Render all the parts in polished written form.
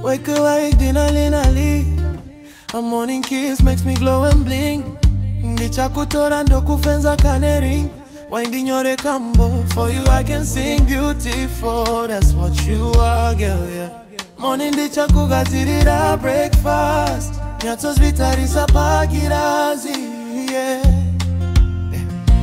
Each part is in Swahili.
Wake up like dinner. A morning kiss makes me glow and bling. Ndichakutora ndo kufenza kanering. Winding your combo, for you I can sing beautiful. That's what you are, girl, yeah. Morning ndichakugatirira breakfast. Nyatos vitarisa pagirazi, yeah.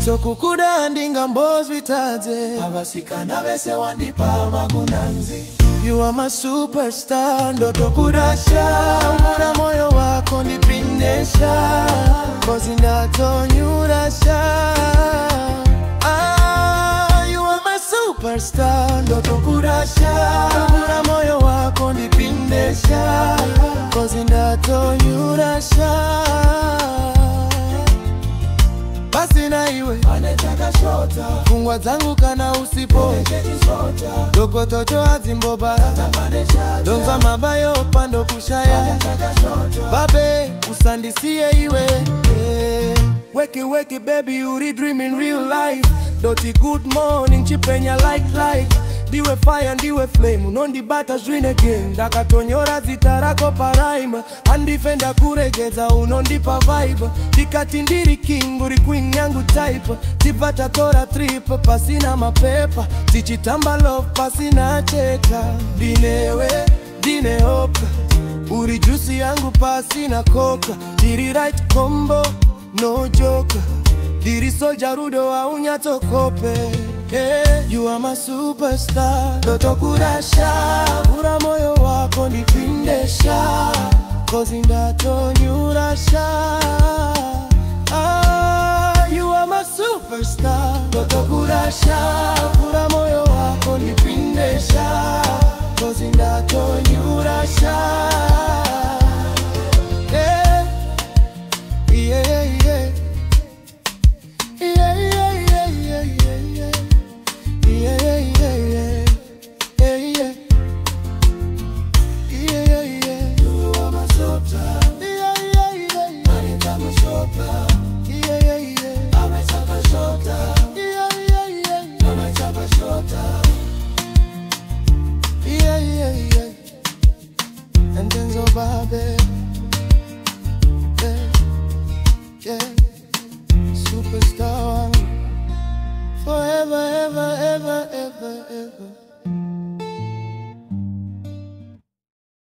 So kukuda ndinga mbos vitaze. Abasikana vese wandipa magunanzi. You are my superstar, ndoto kudasha. Umura moyo wako nipindesha. Cause indatonyurasha. You are my superstar, ndoto kudasha. Umura moyo wako nipindesha. Cause indatonyurasha. Basi na iwe anetaka shota. Fungwa zangu kana usipo doko toto azimboba. Donza mabayo pando kushaya. Babe usandisie iwe, yeah. Wake it baby, uri dream in real life. Doti good morning chipenya like diwe fire ndiwe flame. Unondi bata swing again. Dakatonyora zitarako paraima. Andifenda kuregeza unondipa vibe. Dikatindiri king uri queen yangu type. Tipata tora trip pasina mapepa. Tichitamba love pasina cheka. Dine hoka. Uri juicy yangu pasina coca. Diri right combo, no joker. Diri soldier rudo wa unyatokope. Yeah, you are my superstar. Ndoto kudasha. Ura moyo wako nipindesha. Cause indatonyurasha. You are my superstar. Ndoto kudasha. Ura moyo wako nipindesha. Cause indatonyurasha. And then so babe, yeah, superstar, forever, ever.